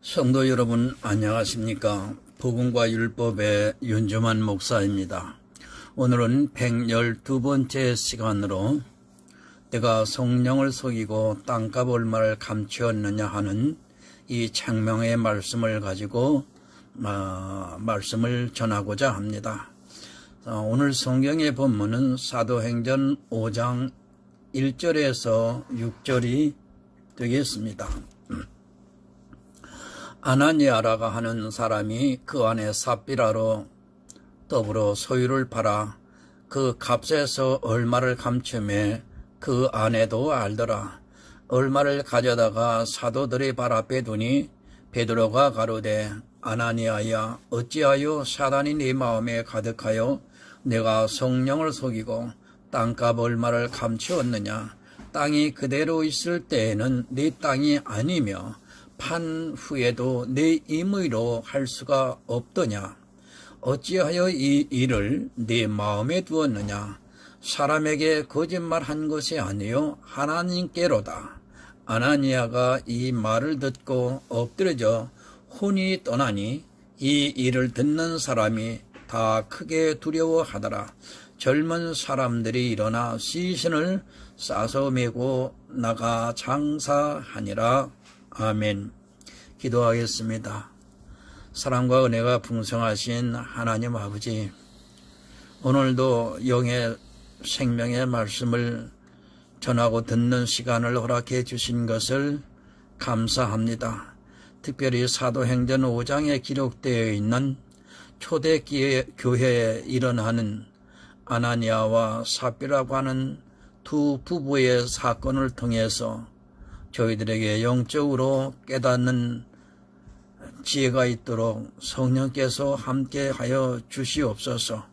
성도 여러분 안녕하십니까? 복음과 율법의 윤주만 목사입니다. 오늘은 112번째 시간으로 내가 성령을 속이고 땅값 얼마를 감추었느냐 하는 이 창명의 말씀을 가지고 말씀을 전하고자 합니다. 오늘 성경의 본문은 사도행전 5장 1절에서 6절이 되겠습니다. 아나니아라가 하는 사람이 그 안에 삽비라로 더불어 소유를 팔아 그 값에서 얼마를 감추매 그 아내도 알더라. 얼마를 가져다가 사도들의 발 앞에 두니 베드로가 가로되 아나니아야 어찌하여 사단이 네 마음에 가득하여 내가 성령을 속이고 땅값 얼마를 감추었느냐. 땅이 그대로 있을 때에는 네 땅이 아니며 판 후에도 내 임의로 할 수가 없더냐. 어찌하여 이 일을 네 마음에 두었느냐. 사람에게 거짓말한 것이 아니요 하나님께로다. 아나니아가 이 말을 듣고 엎드러져 혼이 떠나니 이 일을 듣는 사람이 다 크게 두려워하더라. 젊은 사람들이 일어나 시신을 싸서 메고 나가 장사하니라. 아멘. 기도하겠습니다. 사랑과 은혜가 풍성하신 하나님 아버지, 오늘도 영의 생명의 말씀을 전하고 듣는 시간을 허락해 주신 것을 감사합니다. 특별히 사도행전 5장에 기록되어 있는 초대교회에 일어나는 아나니아와 삽비라고 하는 두 부부의 사건을 통해서 저희들에게 영적으로 깨닫는 지혜가 있도록 성령께서 함께하여 주시옵소서.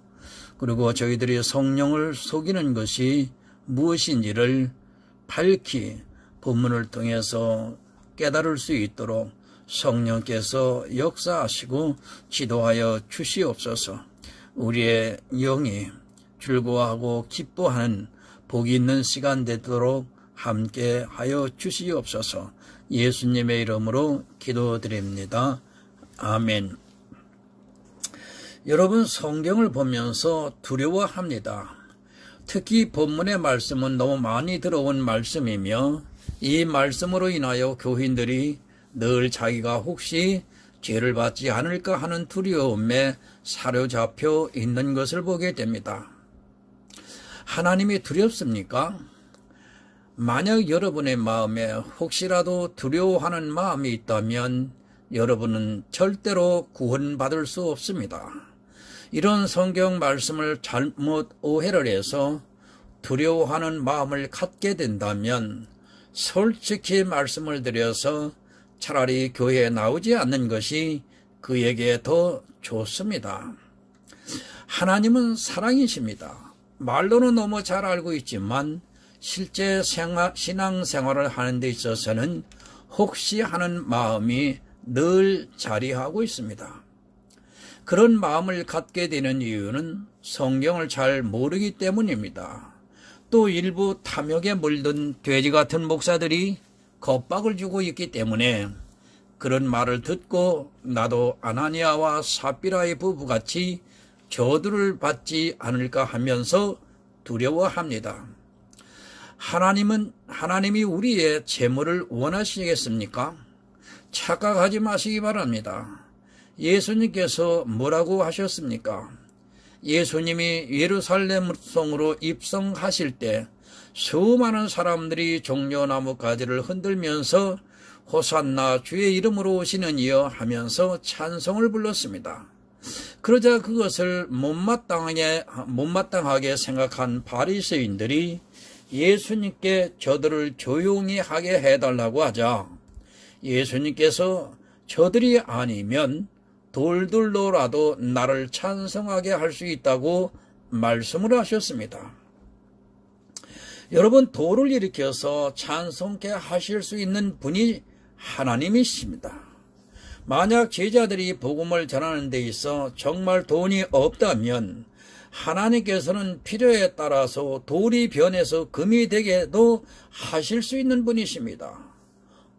그리고 저희들이 성령을 속이는 것이 무엇인지를 밝히 본문을 통해서 깨달을 수 있도록 성령께서 역사하시고 지도하여 주시옵소서. 우리의 영이 즐거워하고 기뻐하는 복이 있는 시간 되도록 함께 하여 주시옵소서. 예수님의 이름으로 기도드립니다. 아멘. 여러분, 성경을 보면서 두려워합니다. 특히 본문의 말씀은 너무 많이 들어온 말씀이며 이 말씀으로 인하여 교인들이 늘 자기가 혹시 죄를 받지 않을까 하는 두려움에 사로잡혀 있는 것을 보게 됩니다. 하나님이 두렵습니까? 만약 여러분의 마음에 혹시라도 두려워하는 마음이 있다면 여러분은 절대로 구원받을 수 없습니다. 이런 성경 말씀을 잘못 오해를 해서 두려워하는 마음을 갖게 된다면 솔직히 말씀을 드려서 차라리 교회에 나오지 않는 것이 그에게 더 좋습니다. 하나님은 사랑이십니다. 말로는 너무 잘 알고 있지만 실제 신앙생활을 하는 데 있어서는 혹시 하는 마음이 늘 자리하고 있습니다. 그런 마음을 갖게 되는 이유는 성경을 잘 모르기 때문입니다. 또 일부 탐욕에 물든 돼지 같은 목사들이 겁박을 주고 있기 때문에 그런 말을 듣고 나도 아나니아와 삽비라의 부부같이 저주를 받지 않을까 하면서 두려워합니다. 하나님이 우리의 재물을 원하시겠습니까? 착각하지 마시기 바랍니다. 예수님께서 뭐라고 하셨습니까? 예수님이 예루살렘 성으로 입성하실 때 수많은 사람들이 종려나무 가지를 흔들면서 호산나 주의 이름으로 오시는 이여 하면서 찬송을 불렀습니다. 그러자 그것을 못마땅하게 생각한 바리새인들이 예수님께 저들을 조용히 하게 해달라고 하자 예수님께서 저들이 아니면 돌들로라도 나를 찬송하게 할 수 있다고 말씀을 하셨습니다. 여러분, 돌을 일으켜서 찬송케 하실 수 있는 분이 하나님이십니다. 만약 제자들이 복음을 전하는 데 있어 정말 돈이 없다면 하나님께서는 필요에 따라서 돌이 변해서 금이 되게도 하실 수 있는 분이십니다.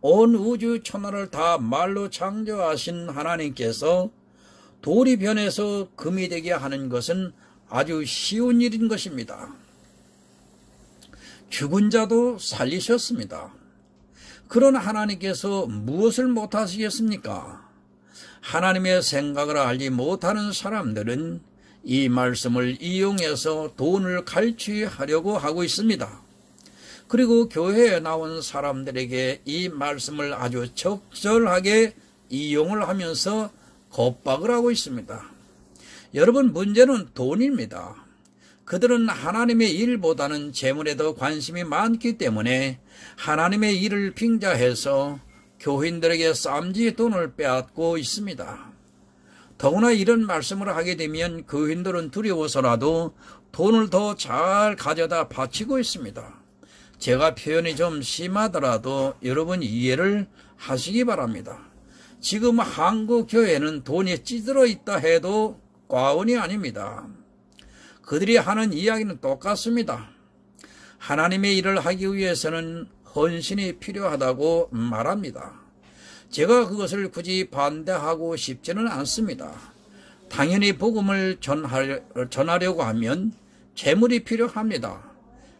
온 우주 천하를 다 말로 창조하신 하나님께서 돌이 변해서 금이 되게 하는 것은 아주 쉬운 일인 것입니다. 죽은 자도 살리셨습니다. 그런 하나님께서 무엇을 못하시겠습니까? 하나님의 생각을 알지 못하는 사람들은 이 말씀을 이용해서 돈을 갈취하려고 하고 있습니다. 그리고 교회에 나온 사람들에게 이 말씀을 아주 적절하게 이용을 하면서 겁박을 하고 있습니다. 여러분, 문제는 돈입니다. 그들은 하나님의 일보다는 재물에 더 관심이 많기 때문에 하나님의 일을 빙자해서 교인들에게 쌈지 돈을 빼앗고 있습니다. 더구나 이런 말씀을 하게 되면 교인들은 두려워서라도 돈을 더 잘 가져다 바치고 있습니다. 제가 표현이 좀 심하더라도 여러분 이해를 하시기 바랍니다. 지금 한국 교회는 돈이 찌들어 있다 해도 과언이 아닙니다. 그들이 하는 이야기는 똑같습니다. 하나님의 일을 하기 위해서는 헌신이 필요하다고 말합니다. 제가 그것을 굳이 반대하고 싶지는 않습니다. 당연히 복음을 전하려고 하면 재물이 필요합니다.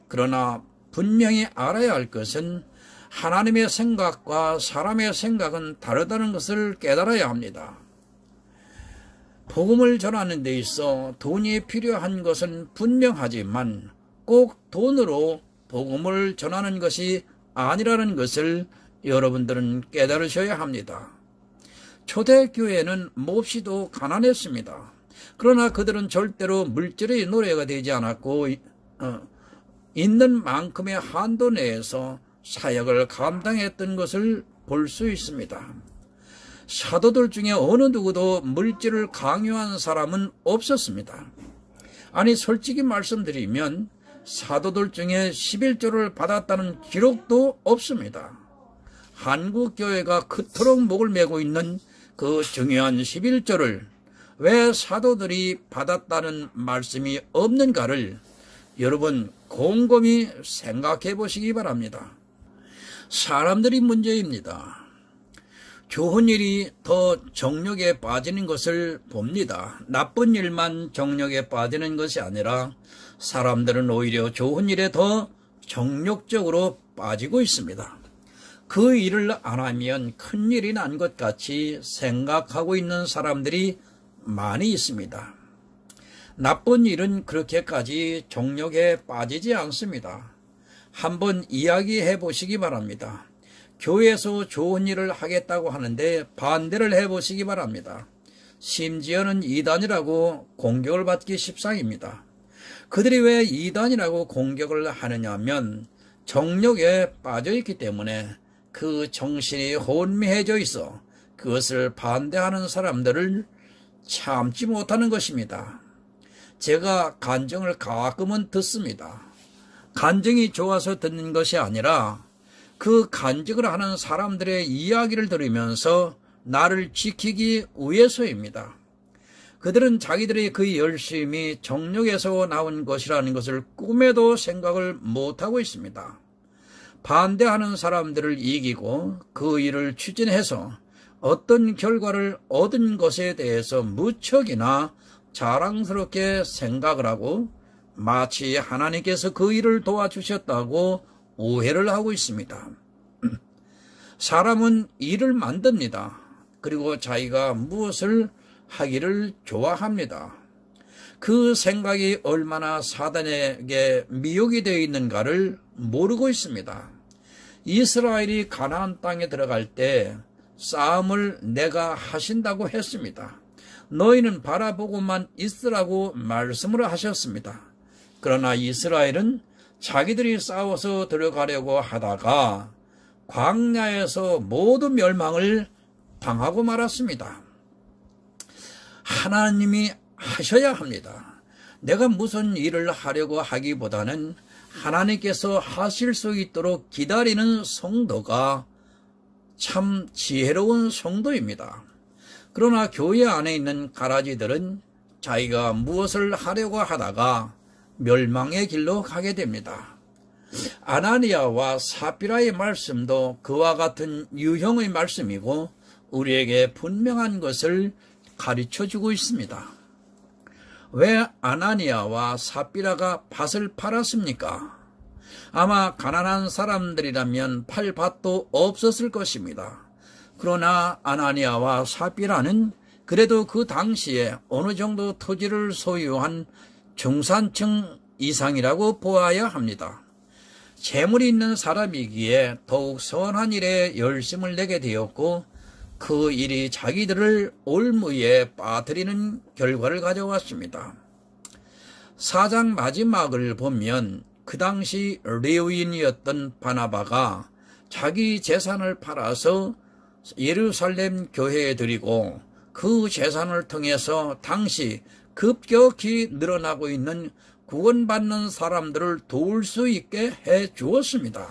그러나 분명히 알아야 할 것은 하나님의 생각과 사람의 생각은 다르다는 것을 깨달아야 합니다. 복음을 전하는 데 있어 돈이 필요한 것은 분명하지만 꼭 돈으로 복음을 전하는 것이 아니라는 것을 여러분들은 깨달으셔야 합니다. 초대교회는 몹시도 가난했습니다. 그러나 그들은 절대로 물질의 노예가 되지 않았고 있는 만큼의 한도 내에서 사역을 감당했던 것을 볼 수 있습니다. 사도들 중에 어느 누구도 물질을 강요한 사람은 없었습니다. 아니, 솔직히 말씀드리면 사도들 중에 11조를 받았다는 기록도 없습니다. 한국 교회가 그토록 목을 메고 있는 그 중요한 11조를 왜 사도들이 받았다는 말씀이 없는가를 여러분 곰곰이 생각해 보시기 바랍니다. 사람들이 문제입니다. 좋은 일이 더 정욕에 빠지는 것을 봅니다. 나쁜 일만 정욕에 빠지는 것이 아니라 사람들은 오히려 좋은 일에 더 정욕적으로 빠지고 있습니다. 그 일을 안 하면 큰 일이 난 것 같이 생각하고 있는 사람들이 많이 있습니다. 나쁜 일은 그렇게까지 정욕에 빠지지 않습니다. 한번 이야기해 보시기 바랍니다. 교회에서 좋은 일을 하겠다고 하는데 반대를 해보시기 바랍니다. 심지어는 이단이라고 공격을 받기 십상입니다. 그들이 왜 이단이라고 공격을 하느냐 하면 정욕에 빠져있기 때문에 그 정신이 혼미해져 있어 그것을 반대하는 사람들을 참지 못하는 것입니다. 제가 간증을 가끔은 듣습니다. 간증이 좋아서 듣는 것이 아니라 그 간증을 하는 사람들의 이야기를 들으면서 나를 지키기 위해서입니다. 그들은 자기들의 그 열심이 정욕에서 나온 것이라는 것을 꿈에도 생각을 못하고 있습니다. 반대하는 사람들을 이기고 그 일을 추진해서 어떤 결과를 얻은 것에 대해서 무척이나 자랑스럽게 생각을 하고 마치 하나님께서 그 일을 도와주셨다고 오해를 하고 있습니다. 사람은 일을 만듭니다. 그리고 자기가 무엇을 하기를 좋아합니다. 그 생각이 얼마나 사단에게 미혹이 되어 있는가를 모르고 있습니다. 이스라엘이 가나안 땅에 들어갈 때 싸움을 내가 하신다고 했습니다. 너희는 바라보고만 있으라고 말씀을 하셨습니다. 그러나 이스라엘은 자기들이 싸워서 들어가려고 하다가 광야에서 모든 멸망을 당하고 말았습니다. 하나님이 하셔야 합니다. 내가 무슨 일을 하려고 하기보다는 하나님께서 하실 수 있도록 기다리는 성도가 참 지혜로운 성도입니다. 그러나 교회 안에 있는 가라지들은 자기가 무엇을 하려고 하다가 멸망의 길로 가게 됩니다. 아나니아와 삽비라의 말씀도 그와 같은 유형의 말씀이고 우리에게 분명한 것을 가르쳐주고 있습니다. 왜 아나니아와 삽비라가 밭을 팔았습니까? 아마 가난한 사람들이라면 팔 밭도 없었을 것입니다. 그러나 아나니아와 삽비라는 그래도 그 당시에 어느 정도 토지를 소유한 중산층 이상이라고 보아야 합니다. 재물이 있는 사람이기에 더욱 선한 일에 열심을 내게 되었고 그 일이 자기들을 올무에 빠뜨리는 결과를 가져왔습니다. 4장 마지막을 보면 그 당시 레위인이었던 바나바가 자기 재산을 팔아서 예루살렘 교회에 드리고 그 재산을 통해서 당시 급격히 늘어나고 있는 구원받는 사람들을 도울 수 있게 해 주었습니다.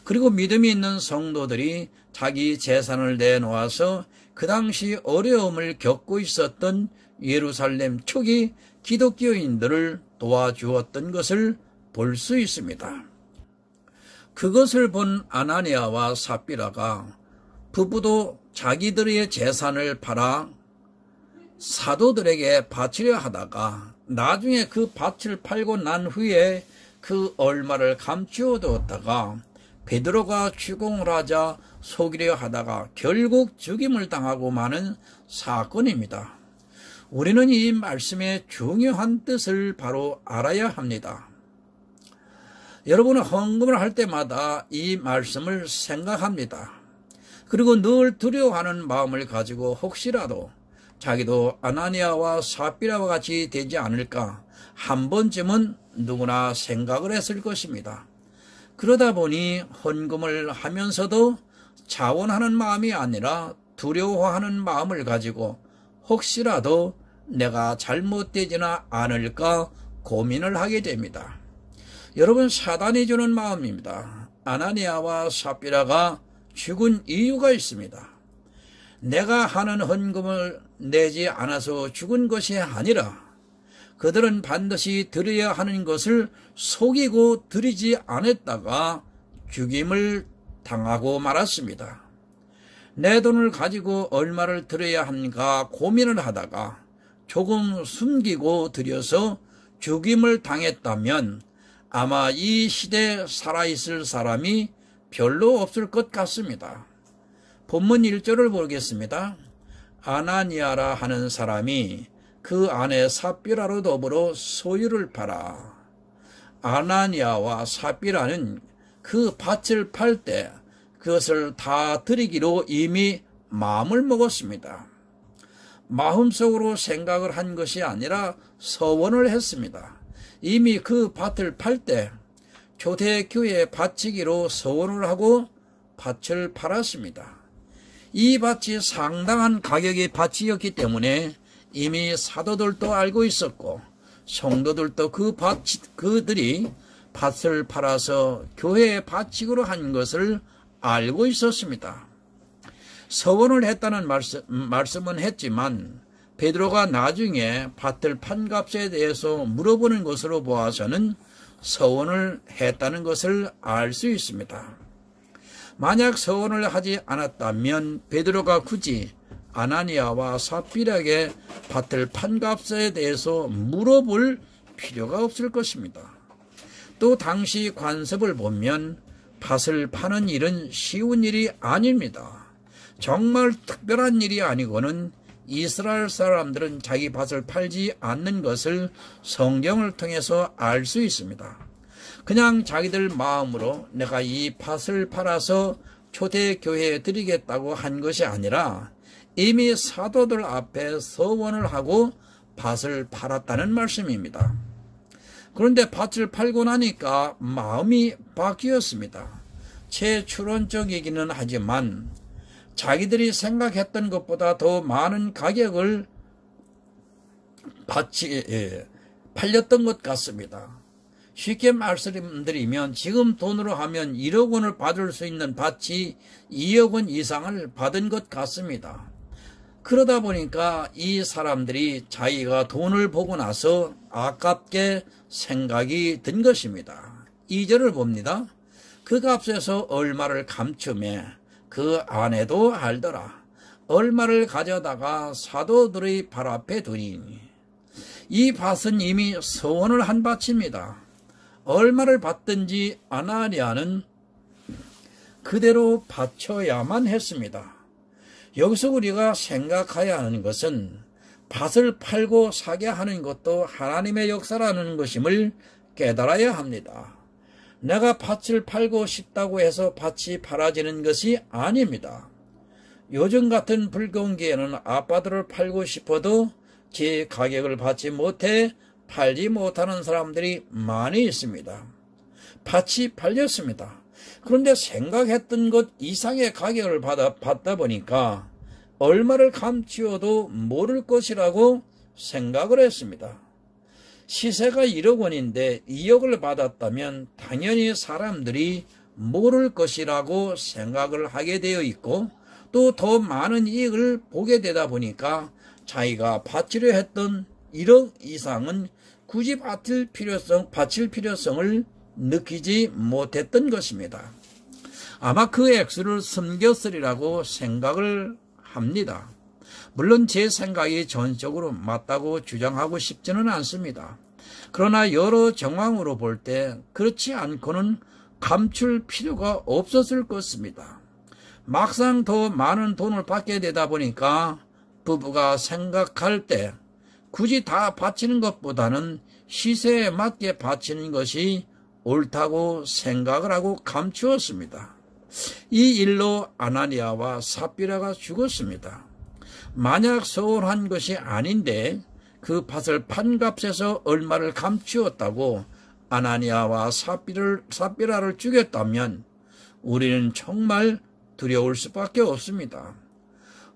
그리고 믿음이 있는 성도들이 자기 재산을 내놓아서 그 당시 어려움을 겪고 있었던 예루살렘 초기 기독교인들을 도와주었던 것을 볼 수 있습니다. 그것을 본 아나니아와 삽비라가 부부도 자기들의 재산을 팔아 사도들에게 바치려 하다가 나중에 그 밭을 팔고 난 후에 그 얼마를 감추어 두었다가 베드로가 추궁을 하자 속이려 하다가 결국 죽임을 당하고 마는 사건입니다. 우리는 이 말씀의 중요한 뜻을 바로 알아야 합니다. 여러분은 헌금을 할 때마다 이 말씀을 생각합니다. 그리고 늘 두려워하는 마음을 가지고 혹시라도 자기도 아나니아와 삽비라와 같이 되지 않을까 한 번쯤은 누구나 생각을 했을 것입니다. 그러다 보니 헌금을 하면서도 자원하는 마음이 아니라 두려워하는 마음을 가지고 혹시라도 내가 잘못되지나 않을까 고민을 하게 됩니다. 여러분, 사단이 주는 마음입니다. 아나니아와 삽비라가 죽은 이유가 있습니다. 내가 하는 헌금을 내지 않아서 죽은 것이 아니라 그들은 반드시 드려야 하는 것을 속이고 드리지 않았다가 죽임을 당하고 말았습니다. 내 돈을 가지고 얼마를 드려야 하는가 고민을 하다가 조금 숨기고 드려서 죽임을 당했다면 아마 이 시대에 살아있을 사람이 별로 없을 것 같습니다. 본문 1절을 보겠습니다. 아나니아라 하는 사람이 그 아내 삽비라로 더불어 소유를 팔아. 아나니아와 삽비라는 그 밭을 팔 때 그것을 다 드리기로 이미 마음을 먹었습니다. 마음속으로 생각을 한 것이 아니라 서원을 했습니다. 이미 그 밭을 팔 때 초대교회에 바치기로 서원을 하고 밭을 팔았습니다. 이 밭이 상당한 가격의 밭이었기 때문에 이미 사도들도 알고 있었고 성도들도 그들이 밭을 팔아서 교회에 바치기로 한 것을 알고 있었습니다. 서원을 했다는 말씀은 했지만 베드로가 나중에 밭을 판 값에 대해서 물어보는 것으로 보아서는 서원을 했다는 것을 알 수 있습니다. 만약 서원을 하지 않았다면 베드로가 굳이 아나니아와 삽비라에게 밭을 판 값에 대해서 물어볼 필요가 없을 것입니다. 또 당시 관습을 보면 밭을 파는 일은 쉬운 일이 아닙니다. 정말 특별한 일이 아니고는 이스라엘 사람들은 자기 밭을 팔지 않는 것을 성경을 통해서 알 수 있습니다. 그냥 자기들 마음으로 내가 이 밭을 팔아서 초대교회에 드리겠다고 한 것이 아니라 이미 사도들 앞에 서원을 하고 밭을 팔았다는 말씀입니다. 그런데 밭을 팔고 나니까 마음이 바뀌었습니다. 최추론적이기는 하지만 자기들이 생각했던 것보다 더 많은 가격을 팔렸던 것 같습니다. 쉽게 말씀드리면 지금 돈으로 하면 1억 원을 받을 수 있는 밭이 2억 원 이상을 받은 것 같습니다. 그러다 보니까 이 사람들이 자기가 돈을 보고 나서 아깝게 생각이 든 것입니다. 2절을 봅니다. 그 값에서 얼마를 감추매 그 아내도 알더라. 얼마를 가져다가 사도들의 발 앞에 두니. 이 밭은 이미 서원을 한 밭입니다. 얼마를 받든지 아나니아는 그대로 바쳐야만 했습니다. 여기서 우리가 생각해야 하는 것은 밭을 팔고 사게 하는 것도 하나님의 역사라는 것임을 깨달아야 합니다. 내가 밭을 팔고 싶다고 해서 밭이 팔아지는 것이 아닙니다. 요즘 같은 불경기에는 아파트를 팔고 싶어도 제 가격을 받지 못해 팔지 못하는 사람들이 많이 있습니다. 밭이 팔렸습니다. 그런데 생각했던 것 이상의 가격을 받다 보니까 얼마를 감추어도 모를 것이라고 생각을 했습니다. 시세가 1억 원인데 2억을 받았다면 당연히 사람들이 모를 것이라고 생각을 하게 되어 있고 또 더 많은 이익을 보게 되다 보니까 자기가 바치려 했던 1억 이상은 굳이 바칠 필요성을 느끼지 못했던 것입니다. 아마 그 액수를 숨겼으리라고 생각을 합니다. 물론 제 생각이 전적으로 맞다고 주장하고 싶지는 않습니다. 그러나 여러 정황으로 볼 때 그렇지 않고는 감출 필요가 없었을 것입니다. 막상 더 많은 돈을 받게 되다 보니까 부부가 생각할 때 굳이 다 바치는 것보다는 시세에 맞게 바치는 것이 옳다고 생각을 하고 감추었습니다. 이 일로 아나니아와 삽비라가 죽었습니다. 만약 서운한 것이 아닌데 그 밭을 판 값에서 얼마를 감추었다고 아나니아와 삽비라를 죽였다면 우리는 정말 두려울 수밖에 없습니다.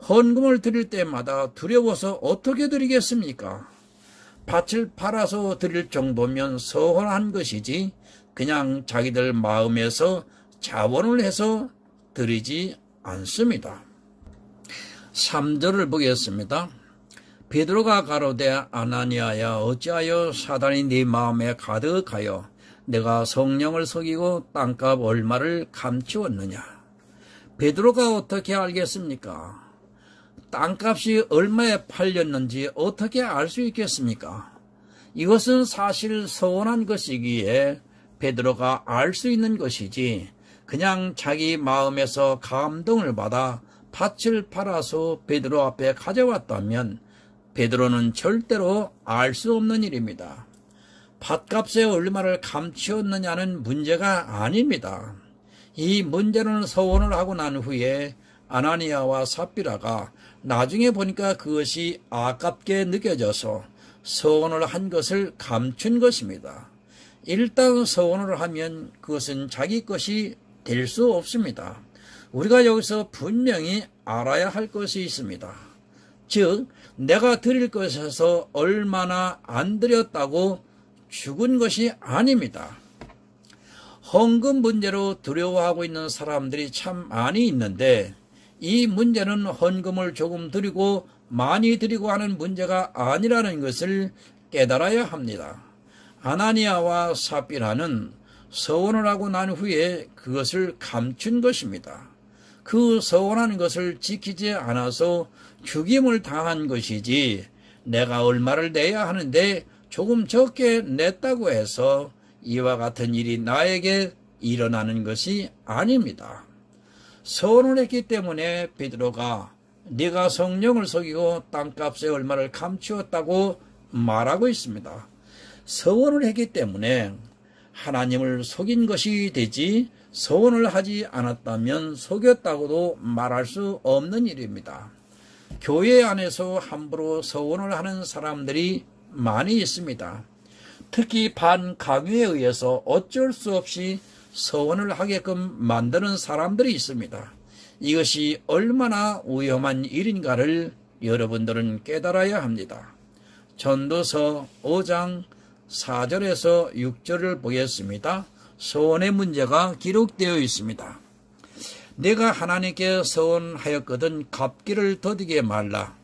헌금을 드릴 때마다 두려워서 어떻게 드리겠습니까? 밭을 팔아서 드릴 정도면 서운한 것이지 그냥 자기들 마음에서 자원을 해서 드리지 않습니다. 3절을 보겠습니다. 베드로가 가로되 아나니아야 어찌하여 사단이 네 마음에 가득하여 내가 성령을 속이고 땅값 얼마를 감추었느냐. 베드로가 어떻게 알겠습니까? 땅값이 얼마에 팔렸는지 어떻게 알 수 있겠습니까? 이것은 사실 서운한 것이기에 베드로가 알 수 있는 것이지 그냥 자기 마음에서 감동을 받아 밭을 팔아서 베드로 앞에 가져왔다면 베드로는 절대로 알 수 없는 일입니다. 밭값에 얼마를 감추었느냐는 문제가 아닙니다. 이 문제는 서원을 하고 난 후에 아나니아와 삽비라가 나중에 보니까 그것이 아깝게 느껴져서 서원을 한 것을 감춘 것입니다. 일단 서원을 하면 그것은 자기 것이 될 수 없습니다. 우리가 여기서 분명히 알아야 할 것이 있습니다. 즉 내가 드릴 것에서 얼마나 안 드렸다고 죽은 것이 아닙니다. 헌금 문제로 두려워하고 있는 사람들이 참 많이 있는데 이 문제는 헌금을 조금 드리고 많이 드리고 하는 문제가 아니라는 것을 깨달아야 합니다. 아나니아와 삽비라는 서원을 하고 난 후에 그것을 감춘 것입니다. 그 서원한 것을 지키지 않아서 죽임을 당한 것이지 내가 얼마를 내야 하는데 조금 적게 냈다고 해서 이와 같은 일이 나에게 일어나는 것이 아닙니다. 서원을 했기 때문에 베드로가 네가 성령을 속이고 땅값에 얼마를 감추었다고 말하고 있습니다. 서원을 했기 때문에 하나님을 속인 것이 되지 서원을 하지 않았다면 속였다고도 말할 수 없는 일입니다. 교회 안에서 함부로 서원을 하는 사람들이 많이 있습니다. 특히 반강요에 의해서 어쩔 수 없이 서원을 하게끔 만드는 사람들이 있습니다. 이것이 얼마나 위험한 일인가를 여러분들은 깨달아야 합니다. 전도서 5장 4절에서 6절을 보겠습니다. 서원의 문제가 기록되어 있습니다. 내가 하나님께 서원하였거든 갚기를 더디게 말라.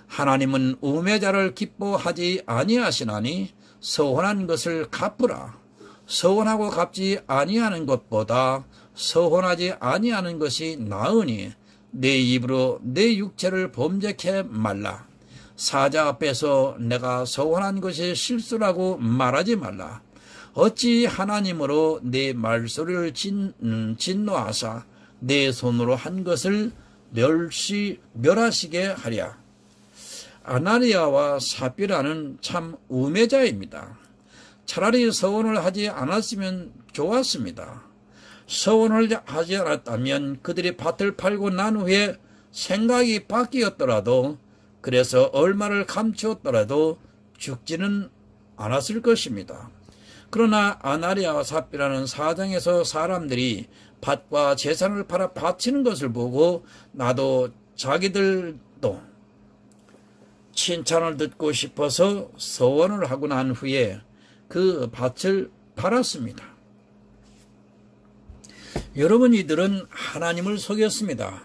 하나님은 우매자를 기뻐하지 아니하시나니 서원한 것을 갚으라. 서원하고 갚지 아니하는 것보다 서원하지 아니하는 것이 나으니 내 입으로 내 육체를 범죄케 말라. 사자 앞에서 내가 서원한 것이 실수라고 말하지 말라. 어찌 하나님으로 내 말소리를 진노하사 내 손으로 한 것을 멸하시게 하랴. 아나니아와 삽비라는 참 우매자입니다. 차라리 서원을 하지 않았으면 좋았습니다. 서원을 하지 않았다면 그들이 밭을 팔고 난 후에 생각이 바뀌었더라도, 그래서 얼마를 감추었더라도 죽지는 않았을 것입니다. 그러나 아나니아와 삽비라는 사정에서 사람들이 밭과 재산을 팔아 바치는 것을 보고 나도 자기들도 칭찬을 듣고 싶어서 서원을 하고 난 후에 그 밭을 팔았습니다. 여러분, 이들은 하나님을 속였습니다.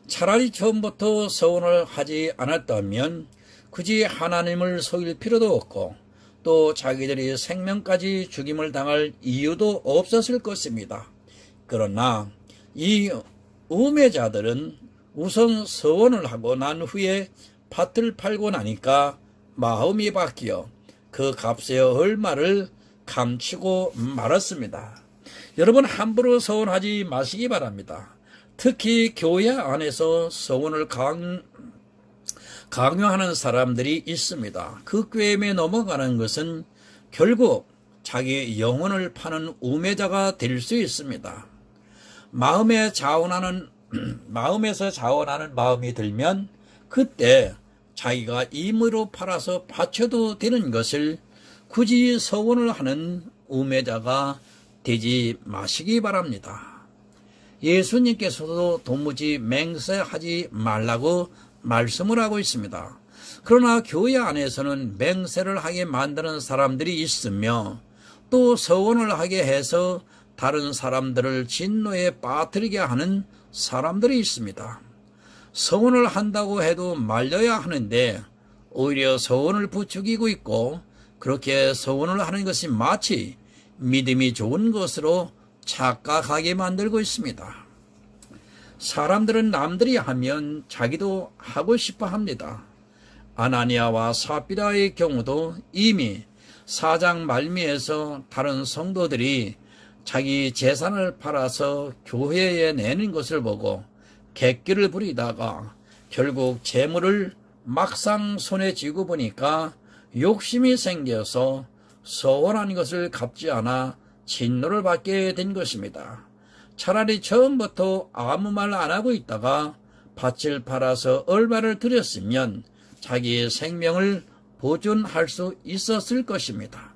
차라리 처음부터 서원을 하지 않았다면 굳이 하나님을 속일 필요도 없고 또 자기들이 생명까지 죽임을 당할 이유도 없었을 것입니다. 그러나 이 우매자들은 우선 서원을 하고 난 후에 밭을 팔고 나니까 마음이 바뀌어 그 값의 얼마를 감추고 말았습니다. 여러분, 함부로 서원하지 마시기 바랍니다. 특히 교회 안에서 서원을 강요하는 사람들이 있습니다. 그 꾀임에 넘어가는 것은 결국 자기 영혼을 파는 우매자가 될 수 있습니다. 마음에서 자원하는 마음이 들면 그때 자기가 임의로 팔아서 바쳐도 되는 것을 굳이 서원을 하는 우매자가 되지 마시기 바랍니다. 예수님께서도 도무지 맹세하지 말라고 말씀을 하고 있습니다. 그러나 교회 안에서는 맹세를 하게 만드는 사람들이 있으며 또 서원을 하게 해서 다른 사람들을 진노에 빠뜨리게 하는 사람들이 있습니다. 서원을 한다고 해도 말려야 하는데 오히려 서원을 부추기고 있고, 그렇게 서원을 하는 것이 마치 믿음이 좋은 것으로 착각하게 만들고 있습니다. 사람들은 남들이 하면 자기도 하고 싶어 합니다. 아나니아와 삽비라의 경우도 이미 4장 말미에서 다른 성도들이 자기 재산을 팔아서 교회에 내는 것을 보고 객기를 부리다가 결국 재물을 막상 손에 쥐고 보니까 욕심이 생겨서 서원한 것을 갚지 않아 진노를 받게 된 것입니다. 차라리 처음부터 아무 말 안 하고 있다가 밭을 팔아서 얼마를 들였으면 자기의 생명을 보존할 수 있었을 것입니다.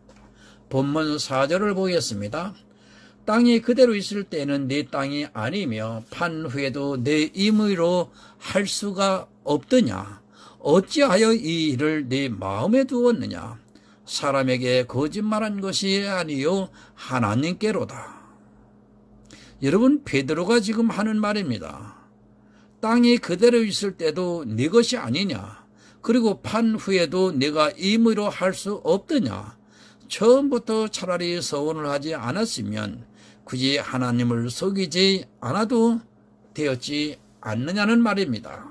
본문 4절을 보겠습니다. 땅이 그대로 있을 때는 네 땅이 아니며 판 후에도 내 임의로 할 수가 없더냐. 어찌하여 이 일을 네 마음에 두었느냐. 사람에게 거짓말한 것이 아니요 하나님께로다. 여러분, 베드로가 지금 하는 말입니다. 땅이 그대로 있을 때도 네 것이 아니냐. 그리고 판 후에도 네가 임의로 할 수 없더냐. 처음부터 차라리 서원을 하지 않았으면 굳이 하나님을 속이지 않아도 되었지 않느냐는 말입니다.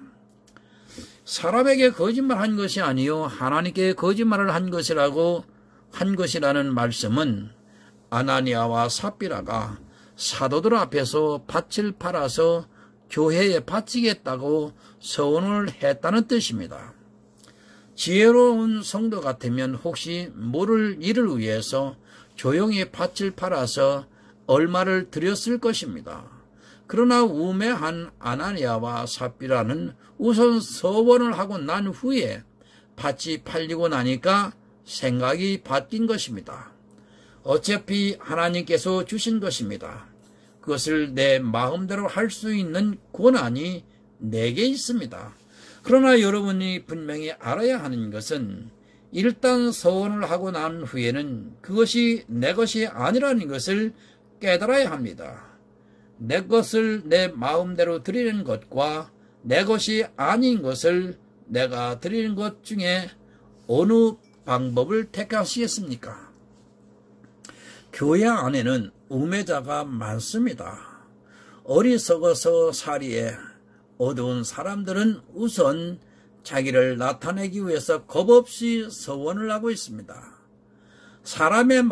사람에게 거짓말한 것이 아니요 하나님께 거짓말을 한 것이라는 말씀은 아나니아와 삽비라가 사도들 앞에서 밭을 팔아서 교회에 바치겠다고 서원을 했다는 뜻입니다. 지혜로운 성도 같으면 혹시 모를 일을 위해서 조용히 밭을 팔아서 얼마를 들였을 것입니다. 그러나 우매한 아나니아와 삽비라는 우선 서원을 하고 난 후에 밭이 팔리고 나니까 생각이 바뀐 것입니다. 어차피 하나님께서 주신 것입니다. 그것을 내 마음대로 할 수 있는 권한이 내게 있습니다. 그러나 여러분이 분명히 알아야 하는 것은 일단 서원을 하고 난 후에는 그것이 내 것이 아니라는 것을 깨달아야 합니다. 내 것을 내 마음대로 드리는 것과 내 것이 아닌 것을 내가 드리는 것 중에 어느 방법을 택하시겠습니까? 교회 안에는 우매자가 많습니다. 어리석어서 사리에 어두운 사람들은 우선 자기를 나타내기 위해서 겁없이 서원을 하고 있습니다. 사람의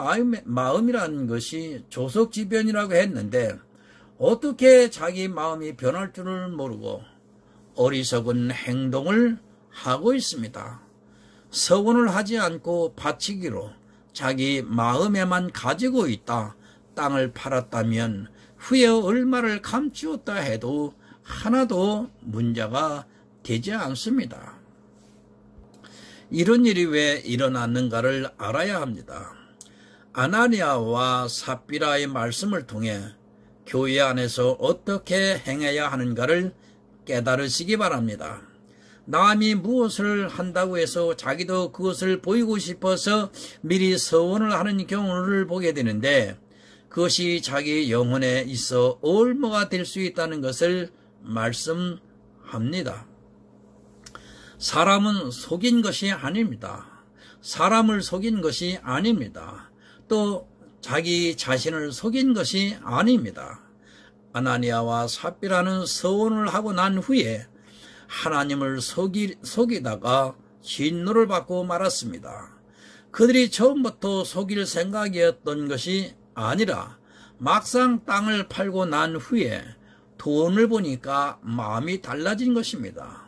마음이라는 것이 조석지변이라고 했는데 어떻게 자기 마음이 변할 줄을 모르고 어리석은 행동을 하고 있습니다. 서원을 하지 않고 바치기로 자기 마음에만 가지고 있다. 땅을 팔았다면 후에 얼마를 감추었다 해도 하나도 문제가 되지 않습니다. 이런 일이 왜 일어났는가를 알아야 합니다. 아나니아와 삽비라의 말씀을 통해 교회 안에서 어떻게 행해야 하는가를 깨달으시기 바랍니다. 남이 무엇을 한다고 해서 자기도 그것을 보이고 싶어서 미리 서원을 하는 경우를 보게 되는데 그것이 자기 영혼에 있어 올무가 될 수 있다는 것을 말씀합니다. 사람은 속인 것이 아닙니다. 사람을 속인 것이 아닙니다. 또 자기 자신을 속인 것이 아닙니다. 아나니아와 삽비라는 서원을 하고 난 후에 하나님을 속이다가 진노를 받고 말았습니다. 그들이 처음부터 속일 생각이었던 것이 아니라 막상 땅을 팔고 난 후에 돈을 보니까 마음이 달라진 것입니다.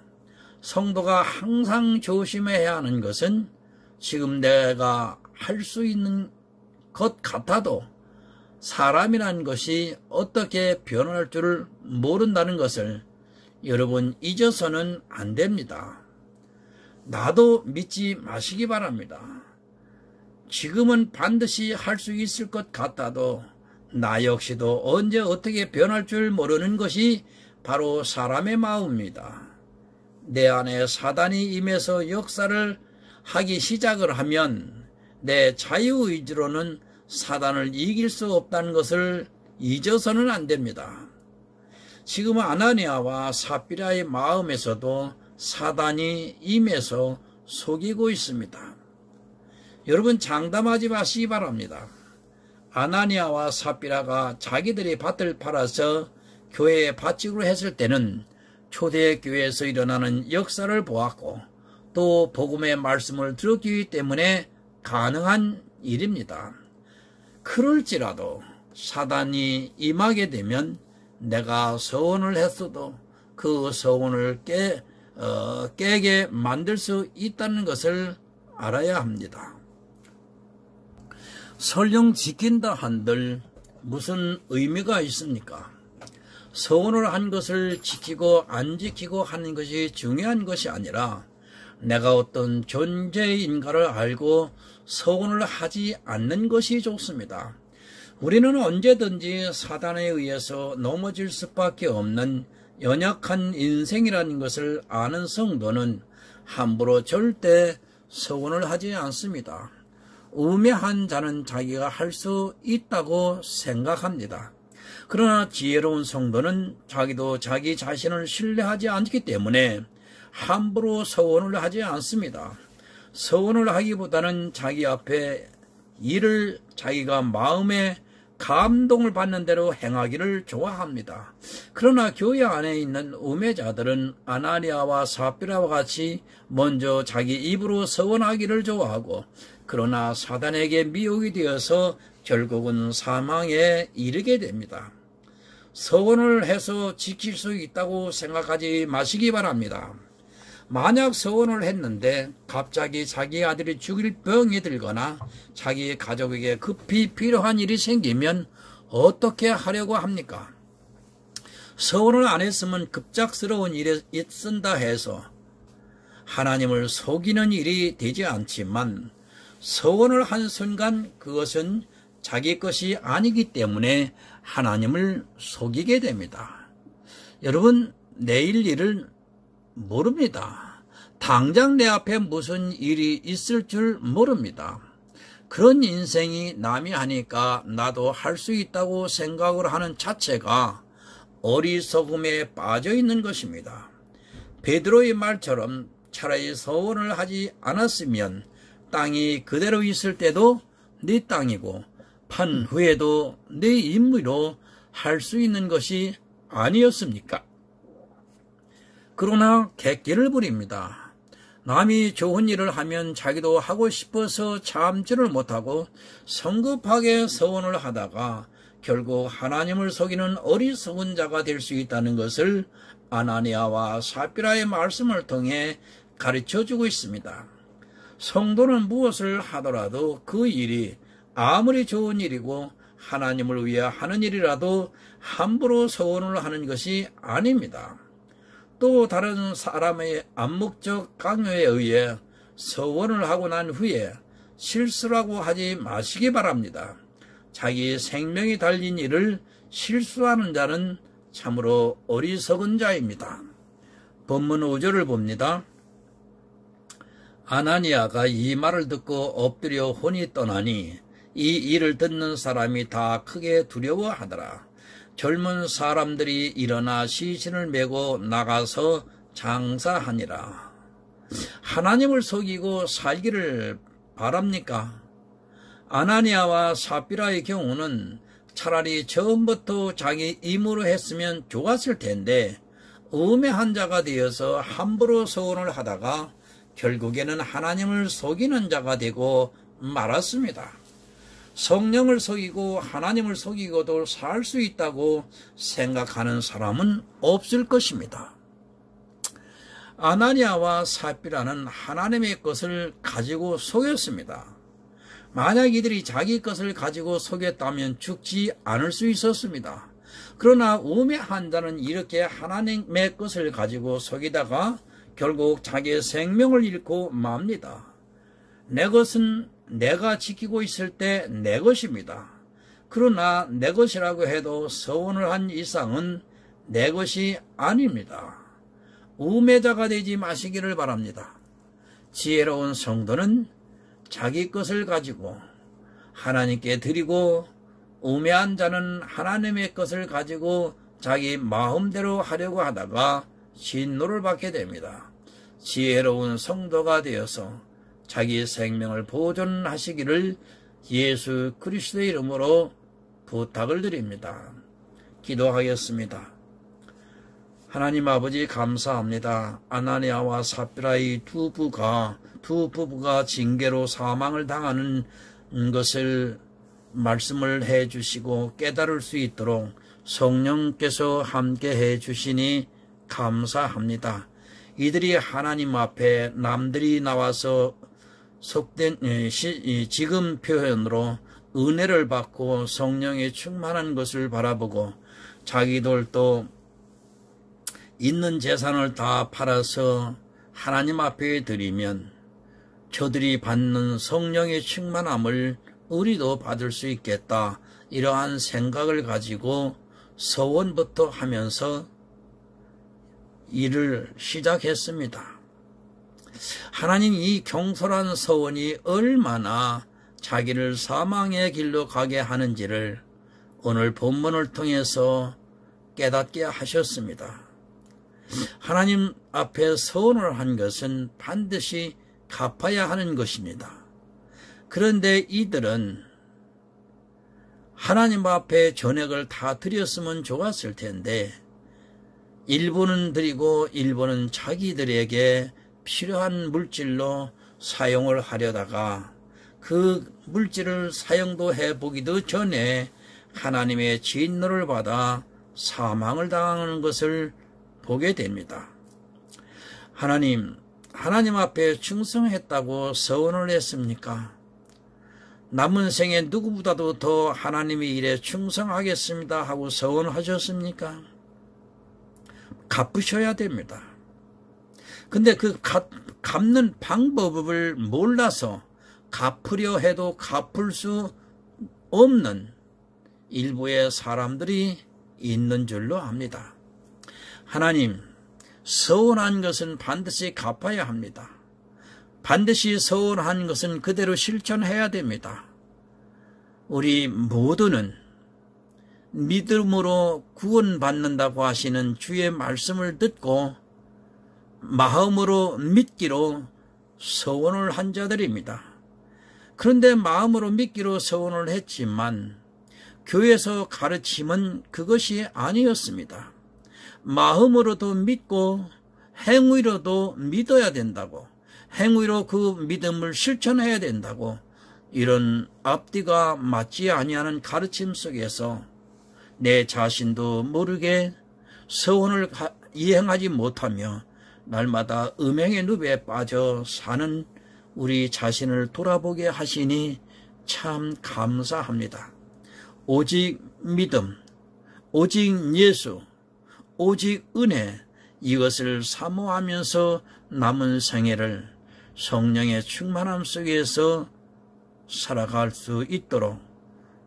성도가 항상 조심해야 하는 것은 지금 내가 할 수 있는 것 같아도 사람이라는 것이 어떻게 변할 줄을 모른다는 것을 여러분 잊어서는 안 됩니다. 나도 믿지 마시기 바랍니다. 지금은 반드시 할 수 있을 것 같아도 나 역시도 언제 어떻게 변할 줄 모르는 것이 바로 사람의 마음입니다. 내 안에 사단이 임해서 역사를 하기 시작을 하면 내 자유의지로는 사단을 이길 수 없다는 것을 잊어서는 안 됩니다. 지금 아나니아와 삽비라의 마음에서도 사단이 임해서 속이고 있습니다. 여러분 장담하지 마시기 바랍니다. 아나니아와 삽비라가 자기들이 밭을 팔아서 교회에 바치기로 했을 때는 초대교회에서 일어나는 역사를 보았고 또 복음의 말씀을 들었기 때문에 가능한 일입니다. 그럴지라도 사단이 임하게 되면 내가 서원을 했어도 그 서원을 깨게 만들 수 있다는 것을 알아야 합니다. 설령 지킨다 한들 무슨 의미가 있습니까? 서원을 한 것을 지키고 안 지키고 하는 것이 중요한 것이 아니라 내가 어떤 존재인가를 알고 서원을 하지 않는 것이 좋습니다. 우리는 언제든지 사단에 의해서 넘어질 수밖에 없는 연약한 인생이라는 것을 아는 성도는 함부로 절대 서원을 하지 않습니다. 우매한 자는 자기가 할 수 있다고 생각합니다. 그러나 지혜로운 성도는 자기도 자기 자신을 신뢰하지 않기 때문에 함부로 서원을 하지 않습니다. 서원을 하기보다는 자기 앞에 일을 자기가 마음에 감동을 받는 대로 행하기를 좋아합니다. 그러나 교회 안에 있는 우매자들은 아나니아와 삽비라와 같이 먼저 자기 입으로 서원하기를 좋아하고 그러나 사단에게 미혹이 되어서 결국은 사망에 이르게 됩니다. 서원을 해서 지킬 수 있다고 생각하지 마시기 바랍니다. 만약 서원을 했는데 갑자기 자기 아들이 죽일 병이 들거나 자기 가족에게 급히 필요한 일이 생기면 어떻게 하려고 합니까? 서원을 안 했으면 급작스러운 일에 쓴다 해서 하나님을 속이는 일이 되지 않지만 서원을 한 순간 그것은 자기 것이 아니기 때문에 하나님을 속이게 됩니다. 여러분, 내일 일을 모릅니다. 당장 내 앞에 무슨 일이 있을 줄 모릅니다. 그런 인생이 남이 하니까 나도 할 수 있다고 생각을 하는 자체가 어리석음에 빠져 있는 것입니다. 베드로의 말처럼 차라리 서원을 하지 않았으면 땅이 그대로 있을 때도 네 땅이고 판 후에도 내 임무로 할 수 있는 것이 아니었습니까? 그러나 객기를 부립니다. 남이 좋은 일을 하면 자기도 하고 싶어서 참지를 못하고 성급하게 서원을 하다가 결국 하나님을 속이는 어리석은 자가 될 수 있다는 것을 아나니아와 삽비라의 말씀을 통해 가르쳐주고 있습니다. 성도는 무엇을 하더라도 그 일이 아무리 좋은 일이고 하나님을 위해 하는 일이라도 함부로 서원을 하는 것이 아닙니다. 또 다른 사람의 암묵적 강요에 의해 서원을 하고 난 후에 실수라고 하지 마시기 바랍니다. 자기 생명이 달린 일을 실수하는 자는 참으로 어리석은 자입니다. 본문 5절을 봅니다. 아나니아가 이 말을 듣고 엎드려 혼이 떠나니 이 일을 듣는 사람이 다 크게 두려워하더라. 젊은 사람들이 일어나 시신을 메고 나가서 장사하니라. 하나님을 속이고 살기를 바랍니까? 아나니아와 삽비라의 경우는 차라리 처음부터 자기 임무로 했으면 좋았을 텐데 음해한 자가 되어서 함부로 서원을 하다가 결국에는 하나님을 속이는 자가 되고 말았습니다. 성령을 속이고 하나님을 속이고도 살 수 있다고 생각하는 사람은 없을 것입니다. 아나니아와 삽비라는 하나님의 것을 가지고 속였습니다. 만약 이들이 자기 것을 가지고 속였다면 죽지 않을 수 있었습니다. 그러나 우매한 자는 이렇게 하나님의 것을 가지고 속이다가 결국 자기의 생명을 잃고 맙니다. 내 것은 내가 지키고 있을 때 내 것입니다. 그러나 내 것이라고 해도 서원을 한 이상은 내 것이 아닙니다. 우매자가 되지 마시기를 바랍니다. 지혜로운 성도는 자기 것을 가지고 하나님께 드리고 우매한 자는 하나님의 것을 가지고 자기 마음대로 하려고 하다가 진노를 받게 됩니다. 지혜로운 성도가 되어서 자기 생명을 보존하시기를 예수 그리스도의 이름으로 부탁을 드립니다. 기도하겠습니다. 하나님 아버지 감사합니다. 아나니아와 삽비라의 두 부부가 징계로 사망을 당하는 것을 말씀을 해주시고 깨달을 수 있도록 성령께서 함께 해주시니 감사합니다. 이들이 하나님 앞에 남들이 나와서 속된 지금 표현으로 은혜를 받고 성령에 충만한 것을 바라보고 자기들도 있는 재산을 다 팔아서 하나님 앞에 드리면 저들이 받는 성령의 충만함을 우리도 받을 수 있겠다. 이러한 생각을 가지고 서원부터 하면서 일을 시작했습니다. 하나님, 이 경솔한 서원이 얼마나 자기를 사망의 길로 가게 하는지를 오늘 본문을 통해서 깨닫게 하셨습니다. 하나님 앞에 서원을 한 것은 반드시 갚아야 하는 것입니다. 그런데 이들은 하나님 앞에 전액을 다 드렸으면 좋았을 텐데 일부는 드리고 일부는 자기들에게 필요한 물질로 사용을 하려다가 그 물질을 사용도 해보기도 전에 하나님의 진노를 받아 사망을 당하는 것을 보게 됩니다. 하나님 앞에 충성했다고 서원을 했습니까? 남은 생에 누구보다도 더 하나님의 일에 충성하겠습니다 하고 서원하셨습니까? 갚으셔야 됩니다. 근데 그 갚는 방법을 몰라서 갚으려 해도 갚을 수 없는 일부의 사람들이 있는 줄로 압니다. 하나님, 서원한 것은 반드시 갚아야 합니다. 반드시 서원한 것은 그대로 실천해야 됩니다. 우리 모두는 믿음으로 구원받는다고 하시는 주의 말씀을 듣고 마음으로 믿기로 서원을 한 자들입니다. 그런데 마음으로 믿기로 서원을 했지만 교회에서 가르침은 그것이 아니었습니다. 마음으로도 믿고 행위로도 믿어야 된다고, 행위로 그 믿음을 실천해야 된다고, 이런 앞뒤가 맞지 아니하는 가르침 속에서 내 자신도 모르게 서원을 이행하지 못하며 날마다 음행의 늪에 빠져 사는 우리 자신을 돌아보게 하시니 참 감사합니다. 오직 믿음, 오직 예수, 오직 은혜, 이것을 사모하면서 남은 생애를 성령의 충만함 속에서 살아갈 수 있도록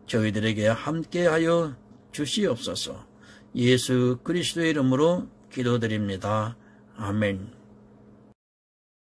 저희들에게 함께하여 주시옵소서. 예수 그리스도의 이름으로 기도드립니다. 아멘.